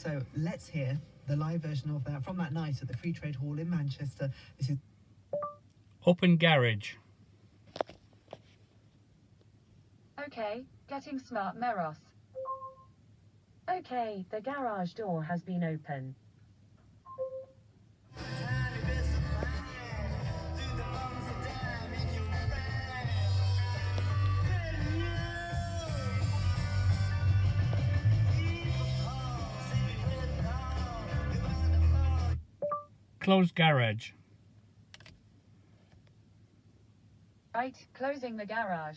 So let's hear the live version of that from that night at the Free Trade Hall in Manchester. This is Open garage. Okay, getting smart, Meros. Okay, the garage door has been opened. Closed garage. Right, closing the garage.